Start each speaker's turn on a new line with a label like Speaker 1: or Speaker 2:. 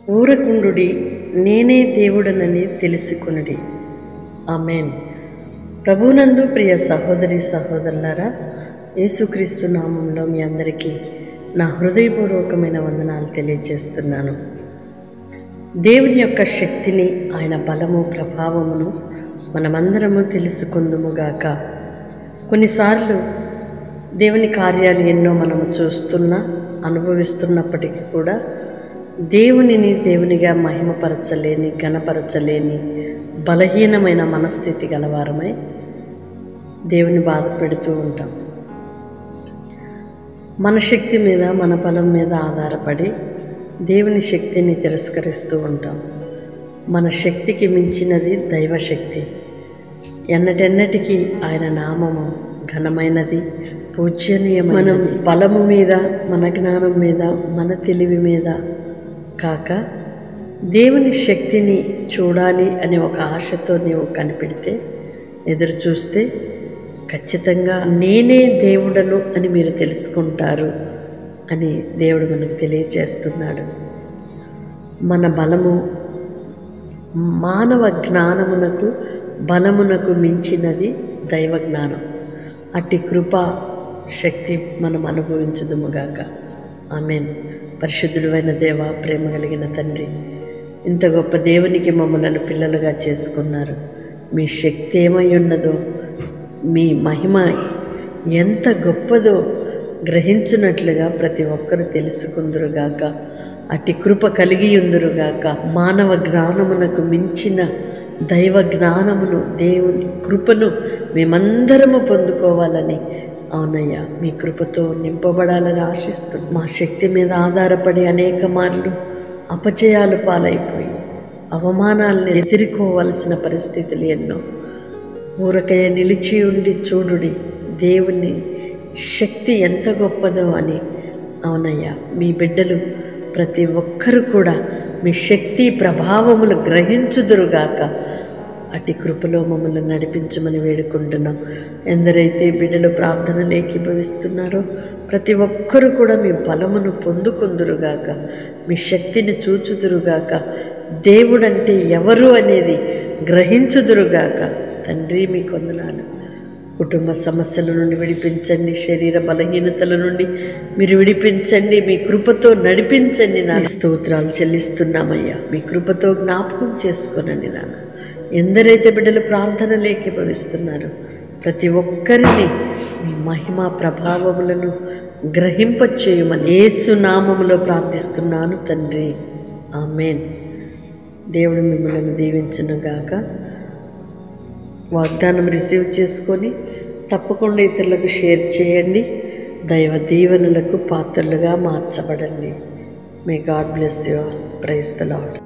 Speaker 1: ఊరకుండుడి, నేనే దేవుడనని తెలుసుకొనుడి. ఆమేన్. ప్రభునందు ప్రియ సహోదరి సహోదరులారా, యేసుక్రీస్తు నామంలో మీ అందరికీ నా హృదయపూర్వకమైన వందనాలు తెలియజేస్తున్నాను. దేవుని యొక్క శక్తిని, ఆయన బలము ప్రభావమును మనమందరము తెలుసుకుందుముగాక. కొన్నిసార్లు దేవుని కార్యాలు ఎన్నో మనము చూస్తున్నా అనుభవిస్తున్నప్పటికీ కూడా దేవునిగా మహిమపరచలేని, ఘనపరచలేని బలహీనమైన మనస్థితి గలవారమై దేవుని బాధ పెడుతూ ఉంటాం. మన శక్తి మీద, మన బలం మీద ఆధారపడి దేవుని శక్తిని తిరస్కరిస్తూ ఉంటాం. మన శక్తికి మించినది దైవశక్తి. ఎన్నటెన్నటికీ ఆయన నామము ఘనమైనది, పూజ్యనీయమైనది. మనం బలము మీద, మన జ్ఞానం మీద, మన తెలివి మీద కాక దేవుని శక్తిని చూడాలి అనే ఒక ఆశతో నీవు కనిపెడితే, ఎదురు చూస్తే ఖచ్చితంగా నేనే దేవుడను అని మీరు తెలుసుకుంటారు అని దేవుడు మనకు తెలియజేస్తున్నాడు. మన బలము మానవ జ్ఞానమునకు, బలమునకు మించినది దైవ జ్ఞానం. అట్టి కృపా శక్తి మనం అనుభవించుదుముగాక. ఆమేన్. పరిశుద్ధుడైన దేవ, ప్రేమ కలిగిన తండ్రి, ఇంత గొప్ప దేవునికి మమ్మలను పిల్లలుగా చేసుకున్నారు. మీ శక్తి ఏమై ఉన్నదో, మీ మహిమ ఎంత గొప్పదో గ్రహించున్నట్లుగా ప్రతి ఒక్కరు తెలుసుకుందురుగాక. అట్టి కృప కలిగి ఉందురుగాక. మానవ జ్ఞానమునకు మించిన దైవ జ్ఞానమును, దేవుని కృపను మేమందరము పొందుకోవాలని, అవునయ్యా, మీ కృపతో నింపబడాలని ఆశిస్తూ మా శక్తి మీద ఆధారపడి అనేక మార్లు అపజయాలు పాలైపోయి అవమానాలను ఎదుర్కోవలసిన పరిస్థితులు ఎన్నో. ఊరకయ్య నిలిచి ఉండి చూడుడి, దేవుని శక్తి ఎంత గొప్పదో అని. అవునయ్యా, మీ బిడ్డలు ప్రతి ఒక్కరు కూడా మీ శక్తి ప్రభావములు గ్రహించుదురుగాక. అట్టి కృపలో మమ్మల్ని నడిపించమని వేడుకుంటున్నాం. ఎందరైతే బిడ్డలు ప్రార్థనలు ఏకీభవిస్తున్నారో ప్రతి ఒక్కరూ కూడా మీ బలమును పొందుకుందురుగాక, మీ శక్తిని చూచుదురుగాక, దేవుడంటే ఎవరు అనేది గ్రహించుదురుగాక. తండ్రి, మీ వందనాలు. కుటుంబ సమస్యల నుండి విడిపించండి, శరీర బలహీనతల నుండి మీరు విడిపించండి, మీ కృపతో నడిపించండి. నా స్తోత్రాలు చెల్లిస్తున్నామయ్యా. మీ కృపతో జ్ఞాపకం చేసుకోనండి నాన్న. ఎందరైతే బిడ్డలు ప్రార్థనలు ఏకీభవిస్తున్నారో ప్రతి ఒక్కరిని మీ మహిమ ప్రభావములను గ్రహింపచేయమని యేసు నామములో ప్రార్థిస్తున్నాను తండ్రి. ఆమేన్. దేవుడు మిమ్మల్ని దీవించునుగాక. వాగ్దానం రిసీవ్ చేసుకొని తప్పకుండా ఇతరులకు షేర్ చేయండి. దైవ దీవెనలకు పాత్రలుగా మార్చబడండి. May God bless you all. Praise the lord.